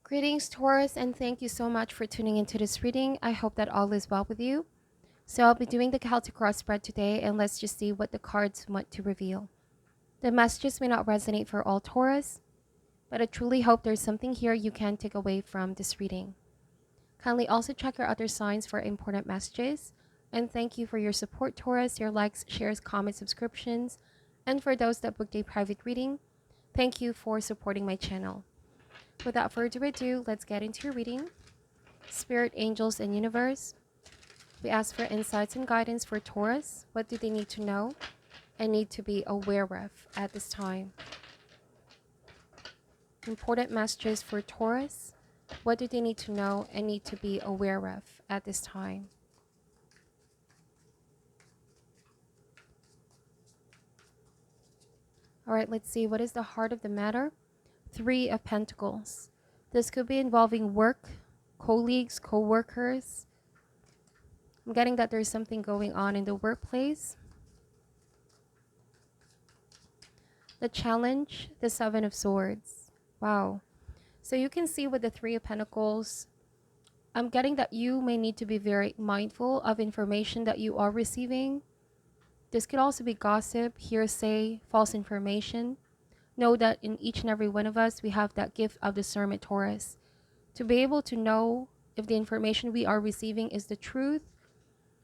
Greetings, Taurus, and thank you so much for tuning into this reading. I hope that all is well with you. So I'll be doing the Celtic cross spread today, and let's just see what the cards want to reveal. The messages may not resonate for all Taurus, but I truly hope there's something here you can take away from this reading. Kindly also check your other signs for important messages. And thank you for your support, Taurus, your likes, shares, comments, subscriptions. And for those that booked a private reading, thank you for supporting my channel. Without further ado, let's get into your reading. Spirit, angels, and universe, we ask for insights and guidance for Taurus. What do they need to know and need to be aware of at this time? Important messages for Taurus. What do they need to know and need to be aware of at this time? All right, let's see. What is the heart of the matter? Three of Pentacles. This could be involving work, colleagues, co-workers. I'm getting that there's something going on in the workplace. The challenge, the Seven of Swords. Wow. So you can see with the Three of Pentacles, I'm getting that you may need to be very mindful of information that you are receiving. This could also be gossip, hearsay, false information. Know that in each and every one of us, we have that gift of discernment, Taurus, to be able to know if the information we are receiving is the truth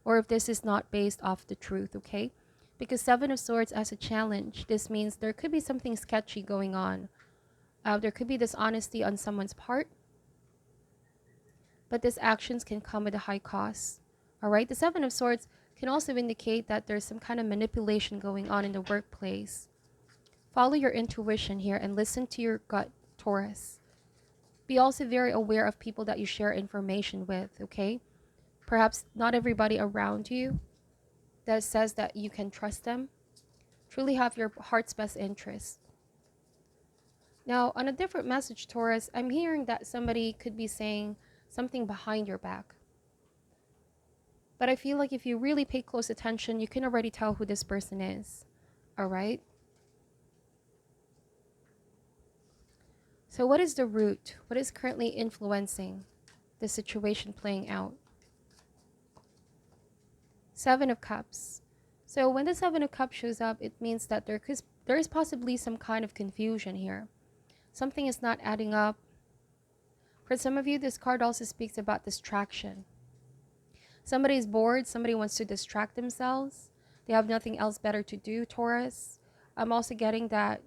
or if this is not based off the truth, okay? Because Seven of Swords as a challenge, this means there could be something sketchy going on. There could be dishonesty on someone's part, but these actions can come at a high cost, all right? The Seven of Swords can also indicate that there's some kind of manipulation going on in the workplace. Follow your intuition here and listen to your gut, Taurus. Be also very aware of people that you share information with, okay? Perhaps not everybody around you that says that you can trust them truly have your heart's best interest. Now, on a different message, Taurus, I'm hearing that somebody could be saying something behind your back. But I feel like if you really pay close attention, you can already tell who this person is, all right? So what is the root? What is currently influencing the situation playing out? Seven of Cups. So when the Seven of Cups shows up, it means that there is possibly some kind of confusion here. Something is not adding up. For some of you, this card also speaks about distraction. Somebody is bored. Somebody wants to distract themselves. They have nothing else better to do, Taurus. I'm also getting that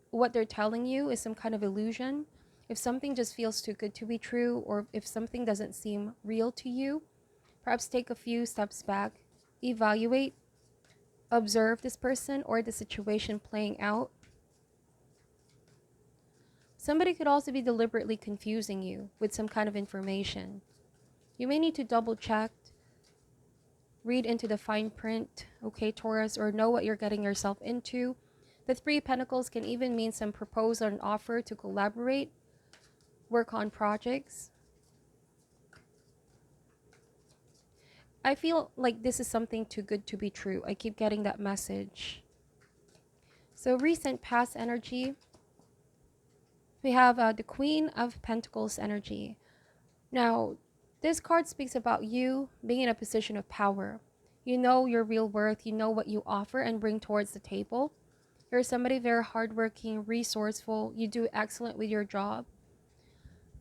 what they're telling you is some kind of illusion. If something just feels too good to be true, or if something doesn't seem real to you, perhaps take a few steps back, evaluate, observe this person or the situation playing out. Somebody could also be deliberately confusing you with some kind of information. You may need to double check, read into the fine print, okay, Taurus, or know what you're getting yourself into. The Three of Pentacles can even mean some proposal and offer to collaborate, work on projects. I feel like this is something too good to be true. I keep getting that message. So recent past energy. We have the Queen of Pentacles energy. Now, this card speaks about you being in a position of power. You know your real worth. You know what you offer and bring towards the table. You're somebody very hardworking, resourceful. You do excellent with your job.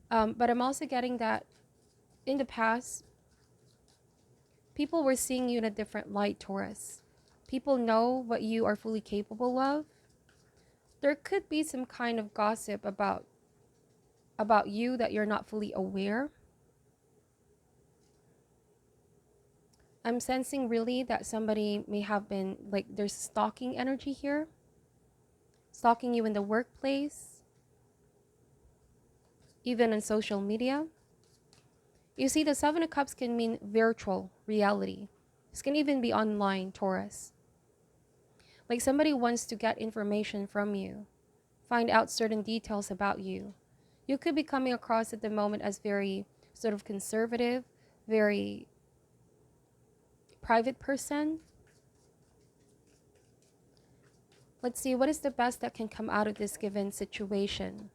But I'm also getting that in the past, people were seeing you in a different light, Taurus. People know what you are fully capable of. There could be some kind of gossip about you that you're not fully aware. I'm sensing really that somebody may have been, like, there's stalking energy here. Stalking you in the workplace. Even on social media. You see, the Seven of Cups can mean virtual reality. This can even be online, Taurus. Like somebody wants to get information from you. Find out certain details about you. You could be coming across at the moment as very sort of conservative, very private person. Let's see, what is the best that can come out of this given situation?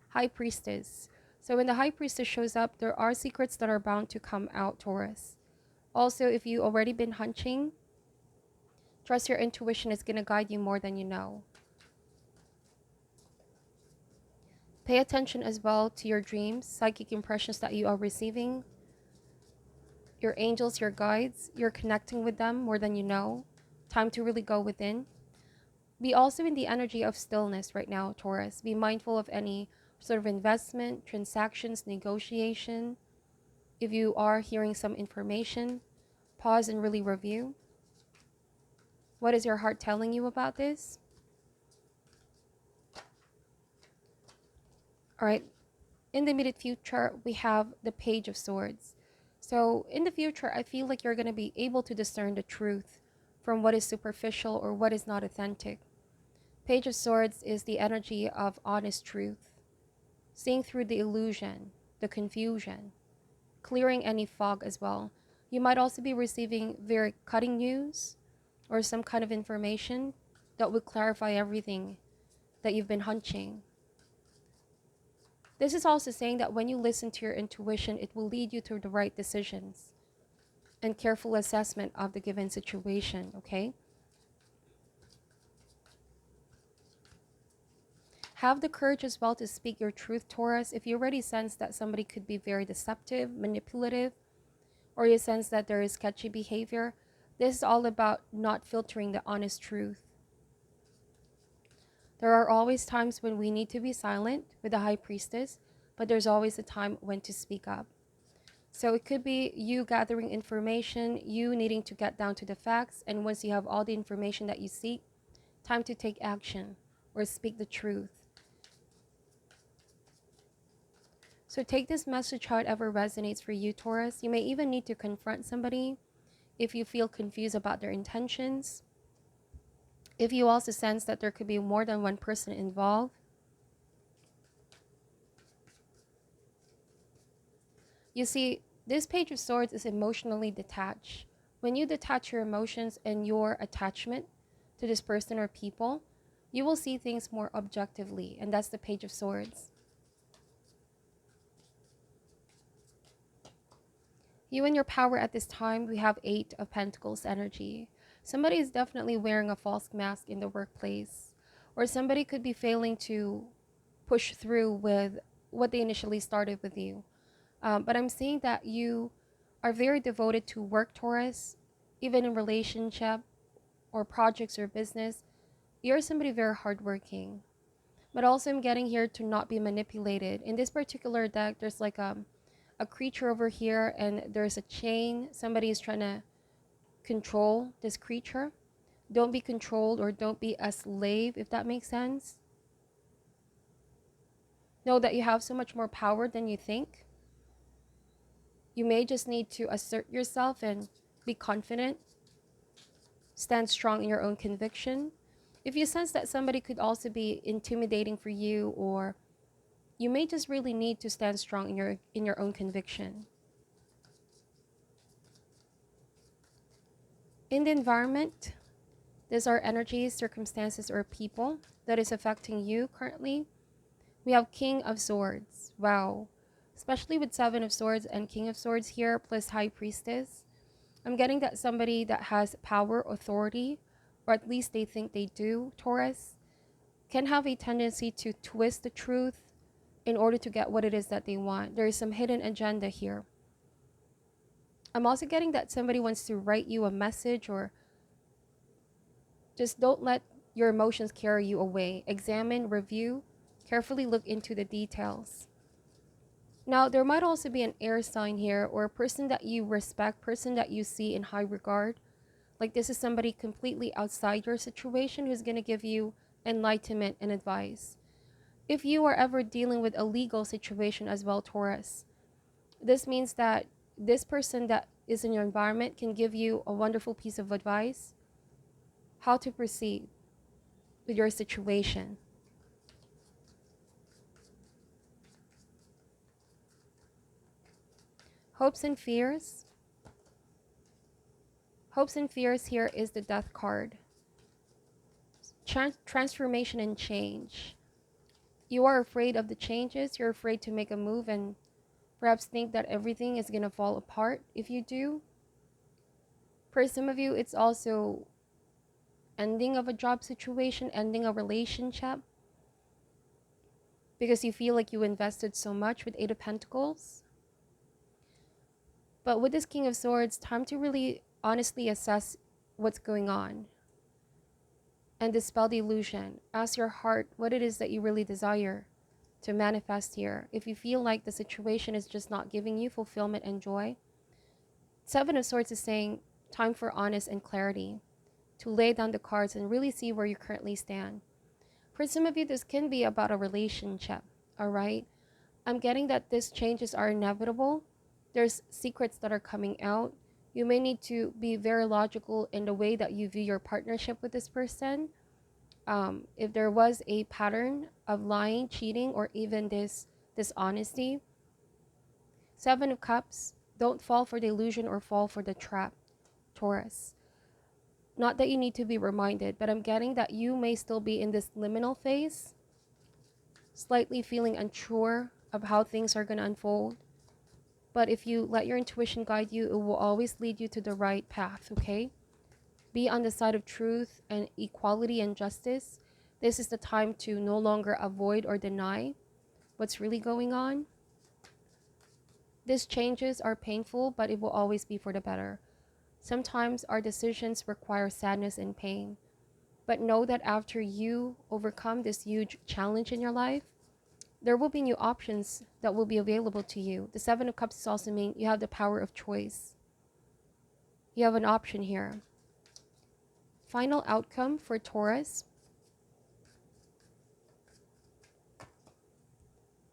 High Priestess. So when the High Priestess shows up, there are secrets that are bound to come out, Taurus. Also, if you already been hunching, trust your intuition is going to guide you more than you know. Pay attention as well to your dreams, psychic impressions that you are receiving. Your angels, your guides, you're connecting with them more than you know. Time to really go within. Be also in the energy of stillness right now, Taurus. Be mindful of any sort of investment, transactions, negotiation. If you are hearing some information, pause and really review. What is your heart telling you about this? All right. In the immediate future, we have the Page of Swords. So in the future, I feel like you're going to be able to discern the truth from what is superficial or what is not authentic. Page of Swords is the energy of honest truth, seeing through the illusion, the confusion, clearing any fog as well. You might also be receiving very cutting news or some kind of information that would clarify everything that you've been hunching. This is also saying that when you listen to your intuition, it will lead you to the right decisions and careful assessment of the given situation, okay? Have the courage as well to speak your truth, Taurus. If you already sense that somebody could be very deceptive, manipulative, or you sense that there is sketchy behavior, this is all about not filtering the honest truth. There are always times when we need to be silent with the High Priestess, but there's always a time when to speak up. So it could be you gathering information, you needing to get down to the facts, and once you have all the information that you seek, time to take action or speak the truth. So take this message however resonates for you, Taurus. You may even need to confront somebody if you feel confused about their intentions. If you also sense that there could be more than one person involved. You see, this Page of Swords is emotionally detached. When you detach your emotions and your attachment to this person or people, you will see things more objectively, and that's the Page of Swords. You and your power at this time, we have 8 of Pentacles energy. Somebody is definitely wearing a false mask in the workplace, or somebody could be failing to push through with what they initially started with you. But I'm seeing that you are very devoted to work, Taurus, even in relationship or projects or business. You're somebody very hardworking. But also I'm getting here to not be manipulated. In this particular deck, there's like a creature over here and there's a chain. Somebody is trying to control this creature. Don't be controlled or don't be a slave, if that makes sense. Know that you have so much more power than you think. You may just need to assert yourself and be confident. Stand strong in your own conviction. If you sense that somebody could also be intimidating for you, or you may just really need to stand strong in your own conviction. In the environment, these are energies, circumstances, or people that is affecting you currently. We have King of Swords. Wow. Especially with 7 of Swords and King of Swords here, plus High Priestess. I'm getting that somebody that has power, authority, or at least they think they do, Taurus, can have a tendency to twist the truth in order to get what it is that they want. There is some hidden agenda here. I'm also getting that somebody wants to write you a message, or just don't let your emotions carry you away. Examine, review, carefully look into the details. Now, there might also be an air sign here, or a person that you respect, person that you see in high regard. Like this is somebody completely outside your situation who's going to give you enlightenment and advice. If you are ever dealing with a legal situation as well, Taurus, this means that this person that is in your environment can give you a wonderful piece of advice, how to proceed with your situation. Hopes and fears. Hopes and fears here is the Death card. Transformation and change. You are afraid of the changes. You're afraid to make a move and perhaps think that everything is going to fall apart if you do. For some of you, it's also ending of a job situation, ending a relationship, because you feel like you invested so much with Eight of Pentacles. But with this King of Swords, time to really honestly assess what's going on and dispel the illusion. Ask your heart what it is that you really desire to manifest here. If you feel like the situation is just not giving you fulfillment and joy, Seven of Swords is saying time for honest and clarity, to lay down the cards and really see where you currently stand. For some of you, this can be about a relationship, all right? I'm getting that these changes are inevitable. There's secrets that are coming out. You may need to be very logical in the way that you view your partnership with this person. If there was a pattern of lying, cheating, or even this dishonesty. Seven of Cups, don't fall for the illusion or fall for the trap, Taurus. Not that you need to be reminded, but I'm getting that you may still be in this liminal phase, slightly feeling unsure of how things are going to unfold. But if you let your intuition guide you, it will always lead you to the right path, okay? Be on the side of truth and equality and justice. This is the time to no longer avoid or deny what's really going on. These changes are painful, but it will always be for the better. Sometimes our decisions require sadness and pain. But know that after you overcome this huge challenge in your life, there will be new options that will be available to you. The Seven of Cups is also mean you have the power of choice. You have an option here. Final outcome for Taurus.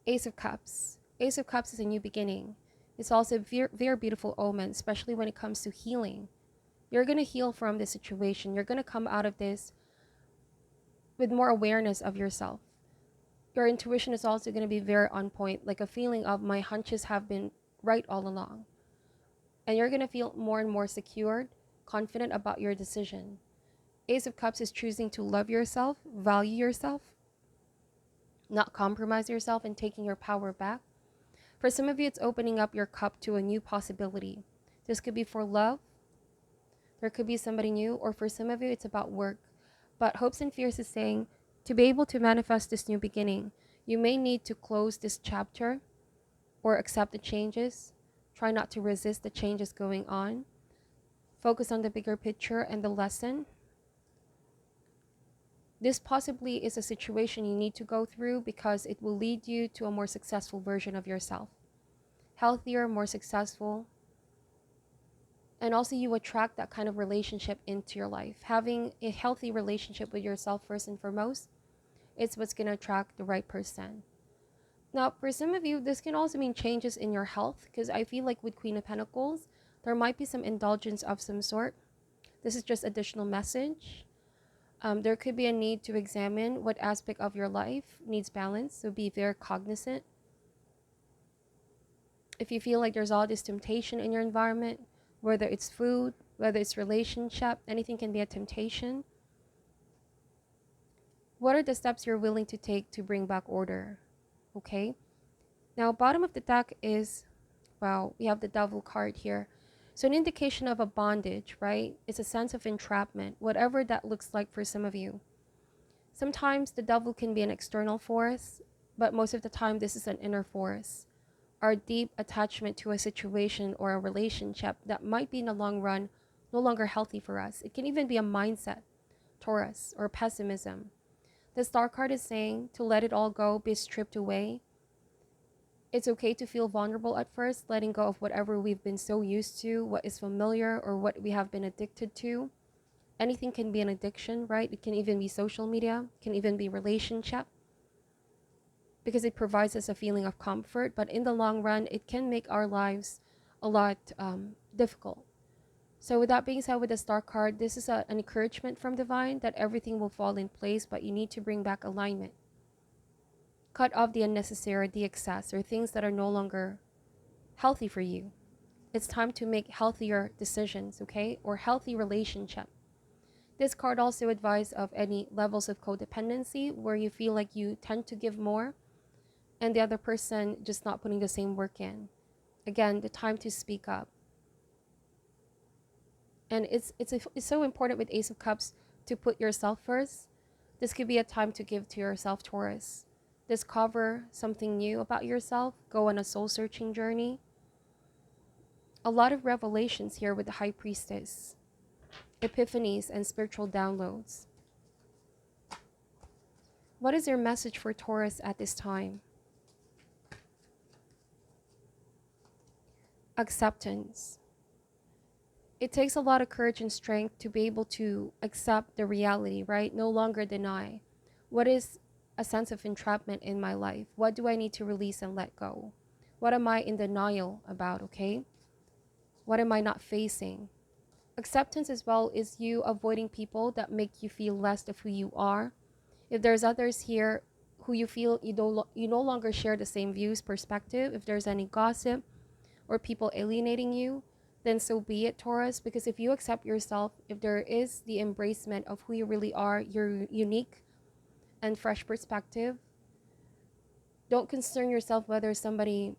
Ace of Cups. Ace of Cups is a new beginning. It's also a very, very beautiful omen, especially when it comes to healing. You're going to heal from this situation. You're going to come out of this with more awareness of yourself. Your intuition is also going to be very on point, like a feeling of my hunches have been right all along. And you're going to feel more and more secured, confident about your decision. Ace of Cups is choosing to love yourself, value yourself, not compromise yourself, and taking your power back. For some of you, it's opening up your cup to a new possibility. This could be for love. There could be somebody new, or for some of you, it's about work. But Hopes and Fears is saying, to be able to manifest this new beginning, you may need to close this chapter or accept the changes. Try not to resist the changes going on. Focus on the bigger picture and the lesson. This possibly is a situation you need to go through because it will lead you to a more successful version of yourself. Healthier, more successful. And also you attract that kind of relationship into your life. Having a healthy relationship with yourself first and foremost, it's what's going to attract the right person. Now, for some of you, this can also mean changes in your health, because I feel like with Queen of Pentacles, there might be some indulgence of some sort. This is just additional message. There could be a need to examine what aspect of your life needs balance, so be very cognizant. If you feel like there's all this temptation in your environment, whether it's food, whether it's relationship, anything can be a temptation. What are the steps you're willing to take to bring back order? Okay. Now, bottom of the deck is, wow, we have the Devil card here. So an indication of a bondage, right? It's a sense of entrapment, whatever that looks like for some of you. Sometimes the devil can be an external force, but most of the time this is an inner force. Our deep attachment to a situation or a relationship that might be in the long run no longer healthy for us. It can even be a mindset, Taurus, or pessimism. The Star card is saying to let it all go, be stripped away. It's okay to feel vulnerable at first, letting go of whatever we've been so used to, what is familiar, or what we have been addicted to. Anything can be an addiction, right? It can even be social media, it can even be relationship, because it provides us a feeling of comfort, but in the long run, it can make our lives a lot difficult. So with that being said, with the Star card, this is an encouragement from Divine that everything will fall in place, but you need to bring back alignment. Cut off the unnecessary, the excess, or things that are no longer healthy for you. It's time to make healthier decisions, okay? Or healthy relationship. This card also advises of any levels of codependency where you feel like you tend to give more and the other person just not putting the same work in. Again, the time to speak up. And it's so important with Ace of Cups to put yourself first. This could be a time to give to yourself, Taurus. Discover something new about yourself. Go on a soul-searching journey. A lot of revelations here with the High Priestess. Epiphanies and spiritual downloads. What is your message for Taurus at this time? Acceptance. It takes a lot of courage and strength to be able to accept the reality, right? No longer deny. What is a sense of entrapment in my life? What do I need to release and let go? What am I in denial about, okay? What am I not facing? Acceptance as well is you avoiding people that make you feel less of who you are. If there's others here who you feel you no longer share the same views, perspective, if there's any gossip or people alienating you, then so be it, Taurus, because if you accept yourself, if there is the embracement of who you really are, your unique and fresh perspective, don't concern yourself whether somebody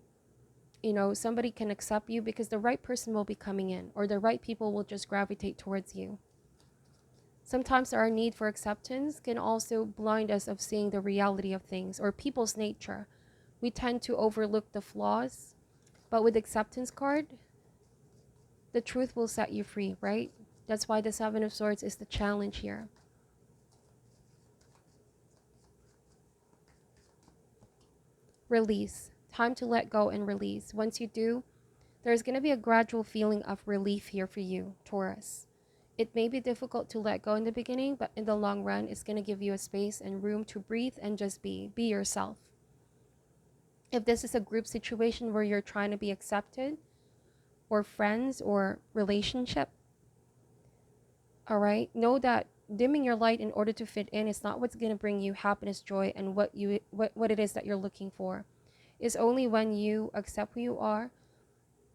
can accept you, because the right person will be coming in or the right people will just gravitate towards you. Sometimes our need for acceptance can also blind us of seeing the reality of things or people's nature. We tend to overlook the flaws, but with acceptance card, the truth will set you free, right? That's why the Seven of Swords is the challenge here. Release. Time to let go and release. Once you do, there's going to be a gradual feeling of relief here for you, Taurus. It may be difficult to let go in the beginning, but in the long run, it's going to give you a space and room to breathe and just be yourself. If this is a group situation where you're trying to be accepted, or friends or relationship, all right, know that dimming your light in order to fit in is not what's going to bring you happiness, joy, and what it is that you're looking for. It's only when you accept who you are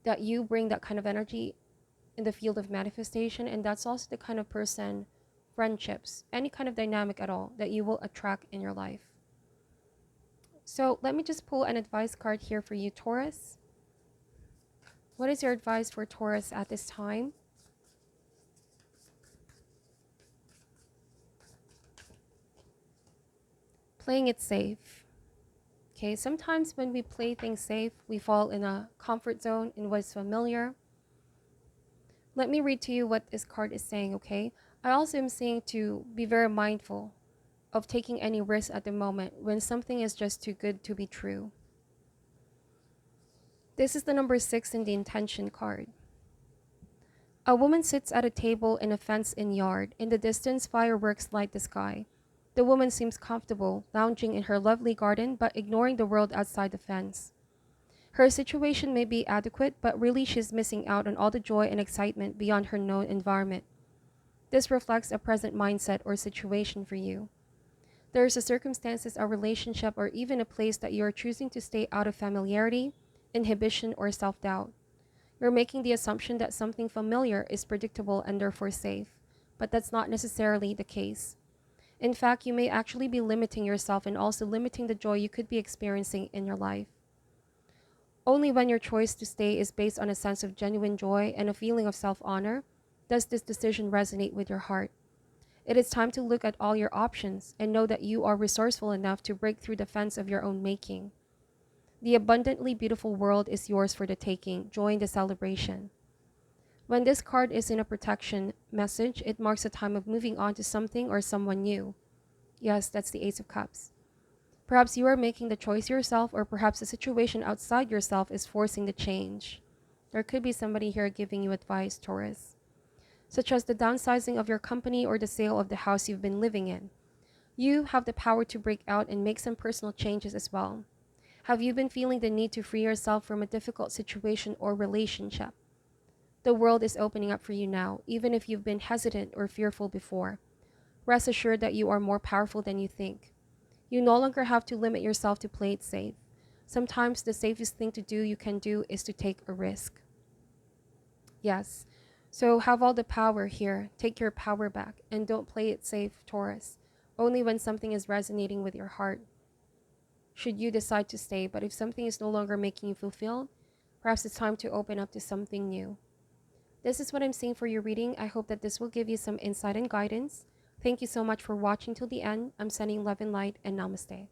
that you bring that kind of energy in the field of manifestation, and that's also the kind of person, friendships, any kind of dynamic at all that you will attract in your life. So let me just pull an advice card here for you, Taurus. What is your advice for Taurus at this time? Playing it safe. Okay, sometimes when we play things safe, we fall in a comfort zone in what's familiar. Let me read to you what this card is saying, okay? I also am saying to be very mindful of taking any risk at the moment when something is just too good to be true. This is the number 6 in the intention card. A woman sits at a table in a fenced-in yard. In the distance, fireworks light the sky. The woman seems comfortable, lounging in her lovely garden, but ignoring the world outside the fence. Her situation may be adequate, but really she's missing out on all the joy and excitement beyond her known environment. This reflects a present mindset or situation for you. There is a circumstances, a relationship, or even a place that you are choosing to stay out of familiarity, inhibition, or self-doubt. You're making the assumption that something familiar is predictable and therefore safe, but that's not necessarily the case. In fact, you may actually be limiting yourself and also limiting the joy you could be experiencing in your life. Only when your choice to stay is based on a sense of genuine joy and a feeling of self-honor does this decision resonate with your heart. It is time to look at all your options and know that you are resourceful enough to break through the fence of your own making. The abundantly beautiful world is yours for the taking. Join the celebration. When this card is in a protection message, it marks a time of moving on to something or someone new. Yes, that's the Ace of Cups. Perhaps you are making the choice yourself, or perhaps the situation outside yourself is forcing the change. There could be somebody here giving you advice, Taurus, such as the downsizing of your company or the sale of the house you've been living in. You have the power to break out and make some personal changes as well. Have you been feeling the need to free yourself from a difficult situation or relationship? The world is opening up for you now, even if you've been hesitant or fearful before. Rest assured that you are more powerful than you think. You no longer have to limit yourself to play it safe. Sometimes the safest thing to do is to take a risk. Yes, So have all the power here. Take your power back and don't play it safe, Taurus. Only when something is resonating with your heart should you decide to stay. But if something is no longer making you fulfilled, perhaps it's time to open up to something new. This is what I'm seeing for your reading. I hope that this will give you some insight and guidance. Thank you so much for watching till the end. I'm sending love and light, and namaste.